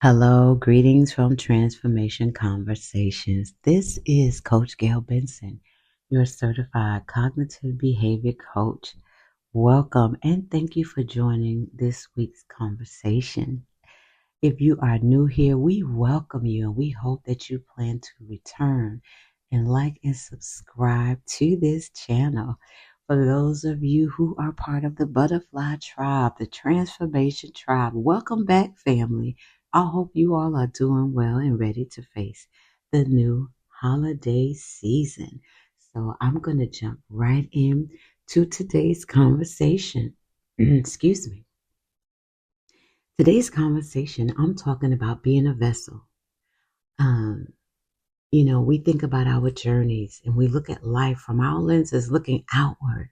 Hello, greetings from Transformation Conversations. This is Coachgaylbenson, your certified cognitive behavior coach. Welcome and thank you for joining this week's conversation. If you are new here, we welcome you and we hope that you plan to return and like and subscribe to this channel. For those of you who are part of the Butterfly Tribe, the Transformation Tribe, welcome back, family. I hope you all are doing well and ready to face the new holiday season. So I'm going to jump right in to today's conversation. Excuse me. Today's conversation, I'm talking about being a vessel. Um, we think about our journeys and we look at life from our lenses looking outward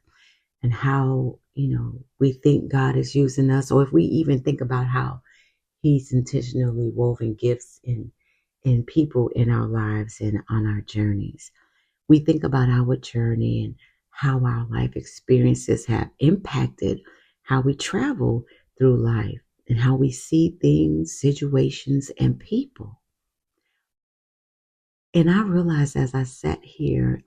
and how, we think God is using us, or if we even think about how He's intentionally woven gifts in people in our lives and on our journeys. We think about our journey and how our life experiences have impacted how we travel through life and how we see things, situations, and people. And I realized as I sat here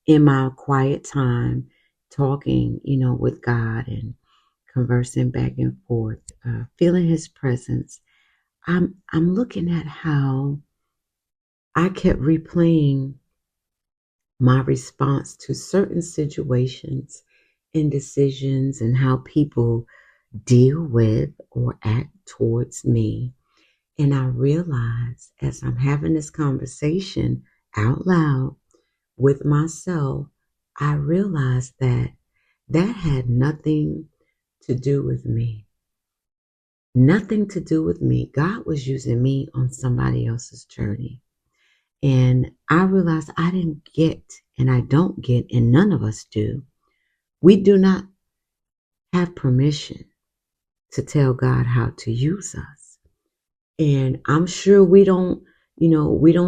in my quiet time, talking, with God and conversing back and forth, feeling His presence, I'm looking at how I kept replaying my response to certain situations and decisions and how people deal with or act towards me. And I realized as I'm having this conversation out loud with myself, I realized that that had nothing to do with me. Nothing to do with me. God was using me on somebody else's journey. And I realized I didn't get, and I don't get, and none of us do. We do not have permission to tell God how to use us. And I'm sure we don't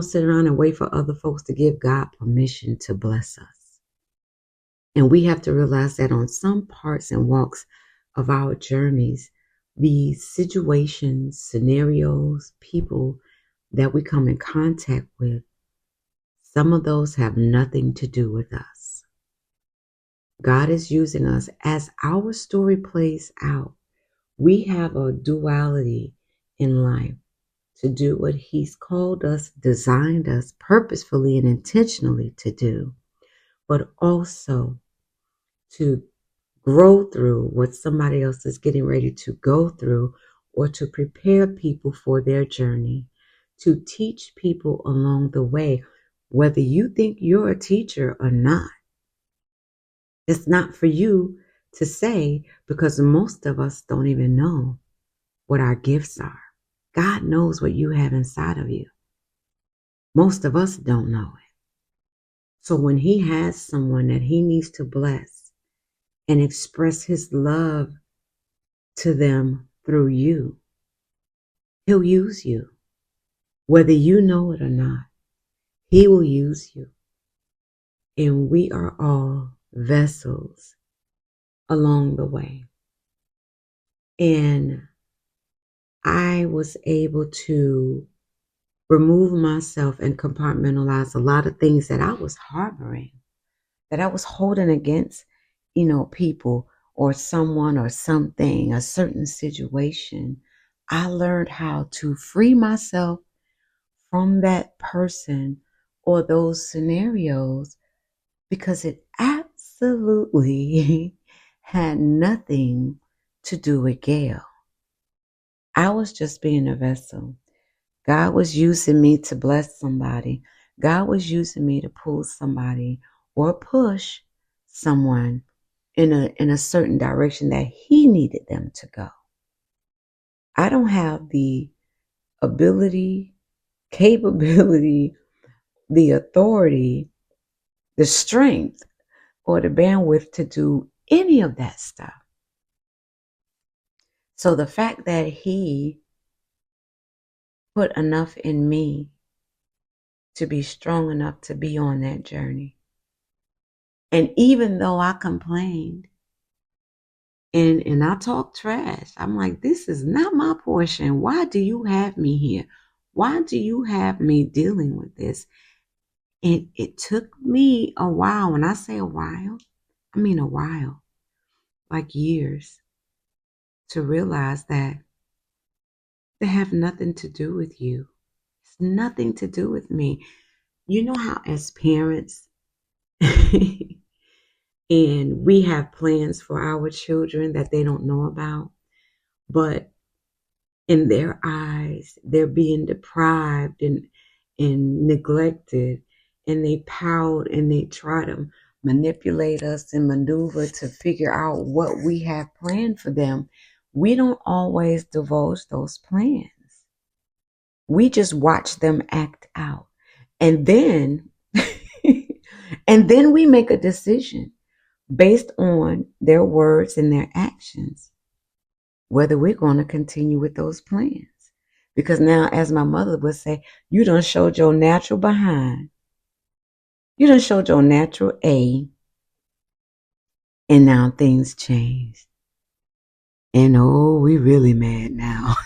sit around and wait for other folks to give God permission to bless us. And we have to realize that on some parts and walks of our journeys, these situations, scenarios, people that we come in contact with, some of those have nothing to do with us. God is using us as our story plays out. We have a duality in life to do what He's called us, designed us purposefully and intentionally to do, but also to grow through what somebody else is getting ready to go through, or to prepare people for their journey, to teach people along the way, whether you think you're a teacher or not. It's not for you to say, because most of us don't even know what our gifts are. God knows what you have inside of you. Most of us don't know it. So when He has someone that He needs to bless and express His love to them through you, He'll use you. Whether you know it or not, He will use you. And we are all vessels along the way. And I was able to remove myself and compartmentalize a lot of things that I was harboring, that I was holding against, people or someone or something, a certain situation. I learned how to free myself from that person or those scenarios because it absolutely had nothing to do with Gail. I was just being a vessel. God was using me to bless somebody. God was using me to pull somebody or push someone in a certain direction that He needed them to go. I don't have the ability, capability, the authority, the strength, or the bandwidth to do any of that stuff. So the fact that He put enough in me to be strong enough to be on that journey. And even though I complained, And I talk trash. I'm like, this is not my portion. Why do you have me here? Why do you have me dealing with this? And it took me a while. When I say a while, I mean a while, like years, to realize that they have nothing to do with you. It's nothing to do with me. You know how as parents, and we have plans for our children that they don't know about, but in their eyes, they're being deprived and neglected, and they pout and they try to manipulate us and maneuver to figure out what we have planned for them. We don't always divulge those plans. We just watch them act out. And then and then we make a decision based on their words and their actions whether we're going to continue with those plans. Because now, as my mother would say, you done showed your natural behind. You done showed your natural A, and now things changed. And oh, we really mad now.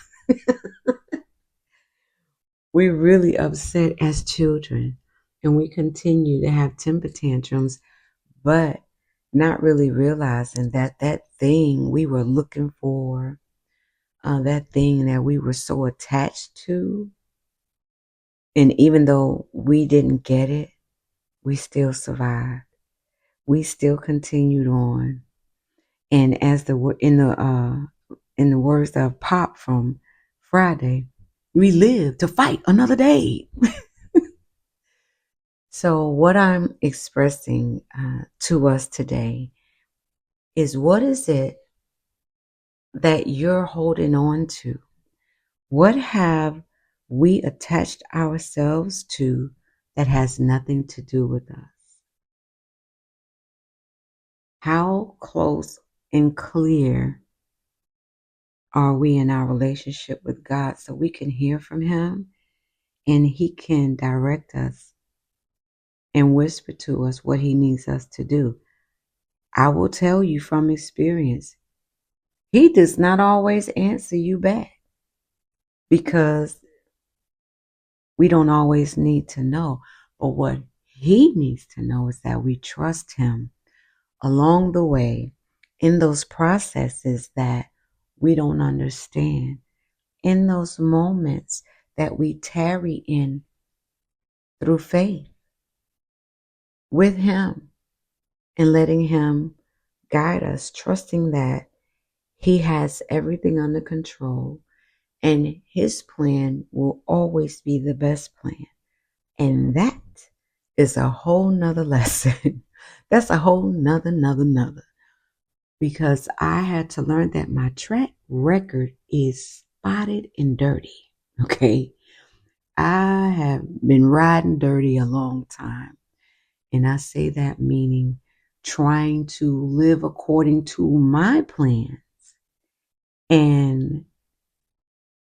We're really upset as children, and we continue to have temper tantrums, but not really realizing that that thing we were looking for, that thing that we were so attached to, and even though we didn't get it, we still survived. We still continued on. And as in the words of Pop from Friday, we live to fight another day. So what I'm expressing to us today is, what is it that you're holding on to? What have we attached ourselves to that has nothing to do with us? How close and clear are we in our relationship with God so we can hear from Him and He can direct us and whisper to us what He needs us to do? I will tell you from experience, He does not always answer you back because we don't always need to know. But what He needs to know is that we trust Him along the way in those processes that we don't understand, in those moments that we tarry in through faith with Him and letting Him guide us, trusting that He has everything under control and His plan will always be the best plan. And that is a whole nother lesson. That's a whole nother. Because I had to learn that my track record is spotted and dirty. Okay. I have been riding dirty a long time. And I say that meaning trying to live according to my plans. And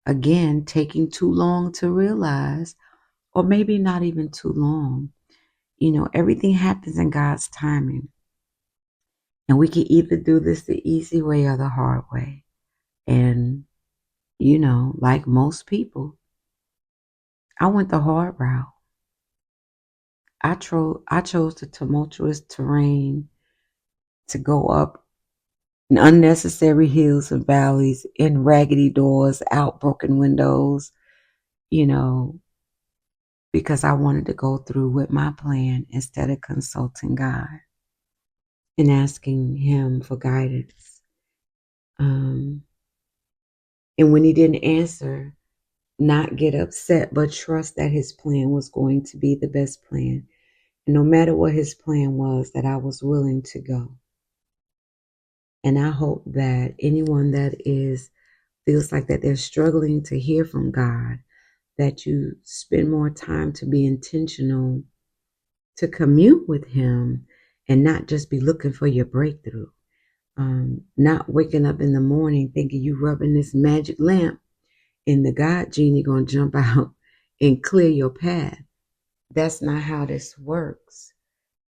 again, taking too long to realize, or maybe not even too long. Everything happens in God's timing. And we can either do this the easy way or the hard way. And, like most people, I went the hard route. I chose the tumultuous terrain to go up unnecessary hills and valleys in raggedy doors, out broken windows, you know, because I wanted to go through with my plan instead of consulting God and asking Him for guidance. And when He didn't answer, not get upset, but trust that His plan was going to be the best plan. And no matter what His plan was, that I was willing to go. And I hope that anyone that feels like that they're struggling to hear from God, that you spend more time to be intentional, to commune with Him, and not just be looking for your breakthrough. Not waking up in the morning thinking you rubbing this magic lamp and the God genie gonna jump out and clear your path. That's not how this works.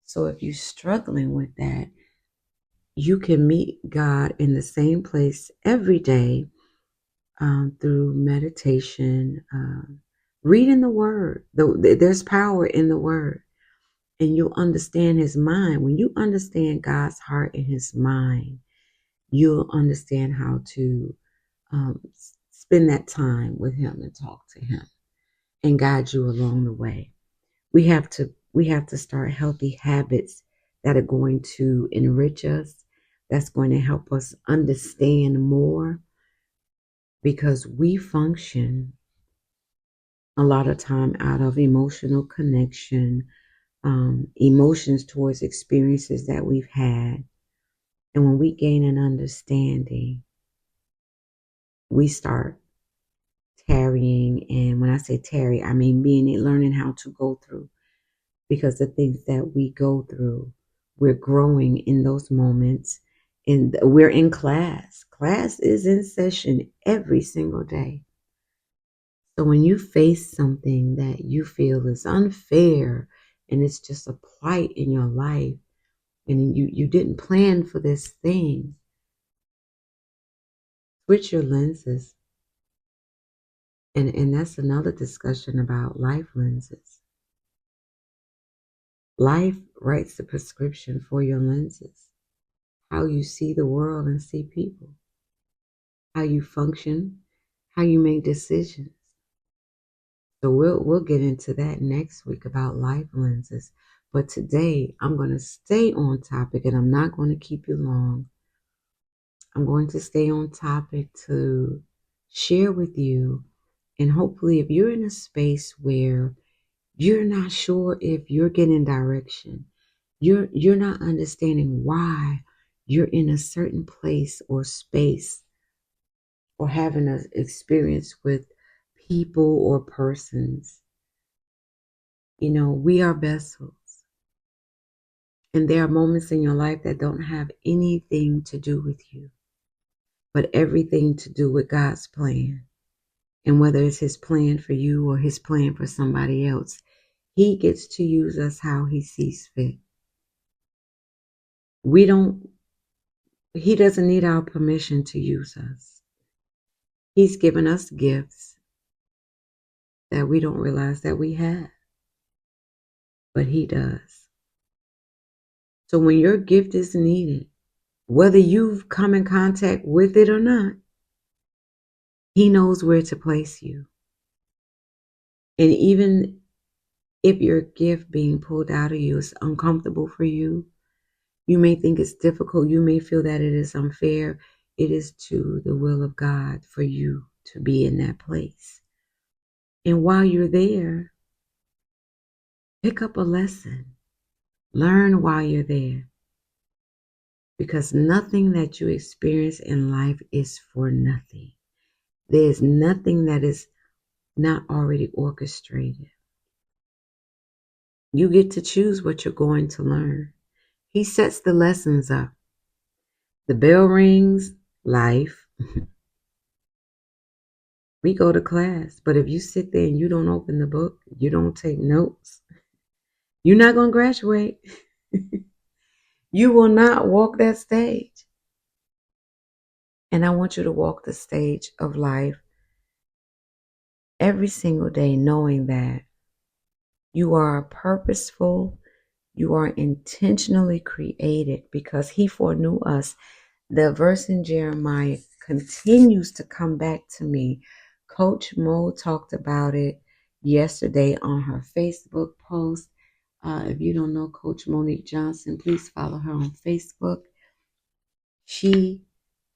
So if you're struggling with that, you can meet God in the same place every day through meditation, reading the Word. There's power in the Word, and you'll understand His mind. When you understand God's heart and His mind, you'll understand how to spend that time with Him and talk to Him and guide you along the way. We have to start healthy habits that are going to enrich us, that's going to help us understand more, because we function a lot of time out of emotional connection, emotions towards experiences that we've had. And when we gain an understanding, we start tarrying. And when I say tarry, I mean learning how to go through, because the things that we go through, we're growing in those moments. And we're in class. Class is in session every single day. So when you face something that you feel is unfair and it's just a plight in your life, and you didn't plan for this thing, switch your lenses. And that's another discussion about life lenses. Life writes the prescription for your lenses. How you see the world and see people. How you function. How you make decisions. So we'll get into that next week about life lenses. But today I'm going to stay on topic, and I'm not going to keep you long. I'm going to stay on topic to share with you, and hopefully if you're in a space where you're not sure if you're getting direction, you're not understanding why you're in a certain place or space, or having an experience with people or persons. We are vessels. And there are moments in your life that don't have anything to do with you, but everything to do with God's plan. And whether it's His plan for you or His plan for somebody else, He gets to use us how He sees fit. He doesn't need our permission to use us. He's given us gifts that we don't realize that we have, but He does. So when your gift is needed, whether you've come in contact with it or not, He knows where to place you. And even if your gift being pulled out of you is uncomfortable for you, you may think it's difficult, you may feel that it is unfair, it is to the will of God for you to be in that place. And while you're there, pick up a lesson. Learn while you're there. Because nothing that you experience in life is for nothing. There's nothing that is not already orchestrated. You get to choose what you're going to learn. He sets the lessons up. The bell rings, life. We go to class, but if you sit there and you don't open the book, you don't take notes, you're not going to graduate. You will not walk that stage. And I want you to walk the stage of life every single day, knowing that you are purposeful, you are intentionally created, because He foreknew us. The verse in Jeremiah continues to come back to me. Coach Mo talked about it yesterday on her Facebook post. If you don't know Coach Monique Johnson, please follow her on Facebook. She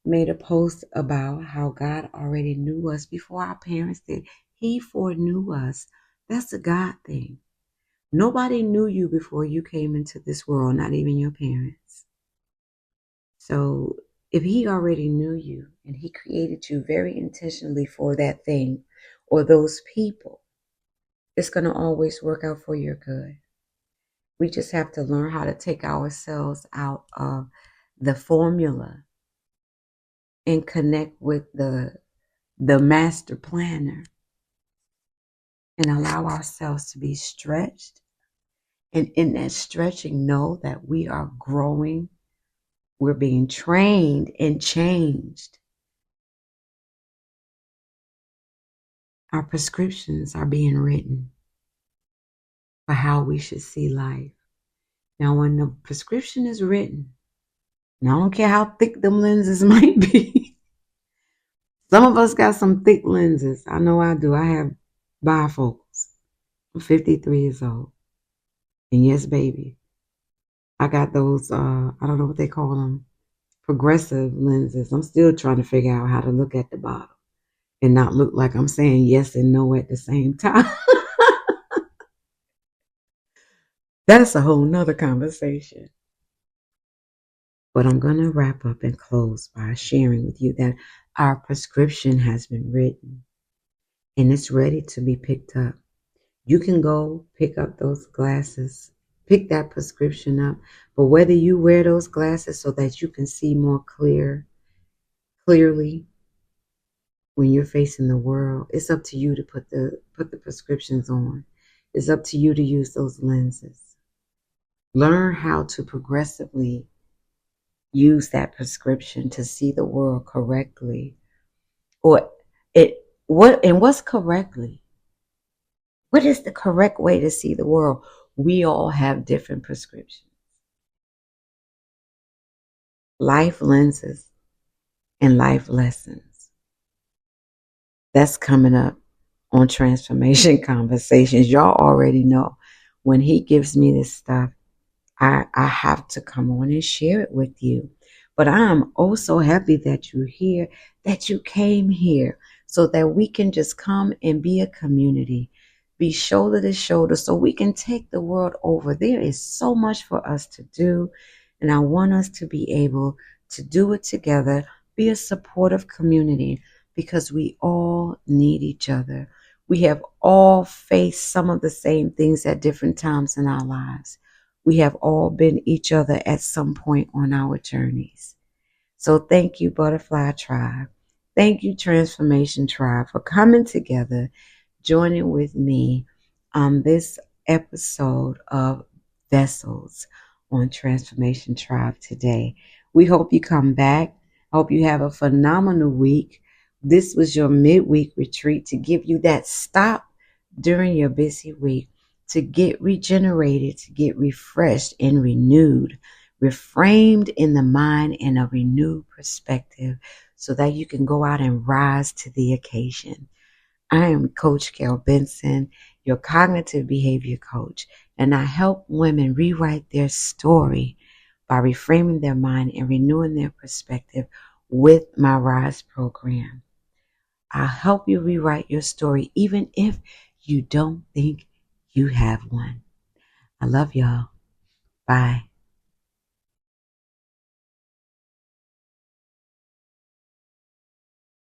made a post about how God already knew us before our parents did. He foreknew us. That's a God thing. Nobody knew you before you came into this world, not even your parents. So if He already knew you and He created you very intentionally for that thing or those people, it's going to always work out for your good. We just have to learn how to take ourselves out of the formula and connect with the master planner, and allow ourselves to be stretched. And in that stretching, know that we are growing We're being trained and changed. Our prescriptions are being written for how we should see life. Now, when the prescription is written, and I don't care how thick them lenses might be, some of us got some thick lenses. I know I do. I have bifocals. I'm 53 years old. And yes, baby, I got those, I don't know what they call them, progressive lenses. I'm still trying to figure out how to look at the bottom and not look like I'm saying yes and no at the same time. That's a whole nother conversation. But I'm going to wrap up and close by sharing with you that our prescription has been written and it's ready to be picked up. You can go pick up those glasses, pick that prescription up. But whether you wear those glasses so that you can see more clearly when you're facing the world, it's up to you to put the prescriptions on. It's up to you to use those lenses. Learn how to progressively use that prescription to see the world correctly. Or what's correctly? What is the correct way to see the world? We all have different prescriptions. Life lenses and life lessons. That's coming up on Transformation Conversations. Y'all already know when he gives me this stuff, I have to come on and share it with you. But I am oh so happy that you're here, that you came here so that we can just come and be a community, be shoulder to shoulder so we can take the world over. There is so much for us to do, and I want us to be able to do it together, be a supportive community because we all need each other. We have all faced some of the same things at different times in our lives. We have all been each other at some point on our journeys. So thank you, Butterfly Tribe. Thank you, Transformation Tribe, for coming together, joining with me on this episode of Vessels on Transformation Tribe today. We hope you come back. I hope you have a phenomenal week. This was your midweek retreat to give you that stop during your busy week, to get regenerated, to get refreshed and renewed, reframed in the mind and a renewed perspective so that you can go out and rise to the occasion. I am Coachgaylbenson, your cognitive behavior coach, and I help women rewrite their story by reframing their mind and renewing their perspective with my Rise program. I'll help you rewrite your story even if you don't think you have one. I love y'all. Bye.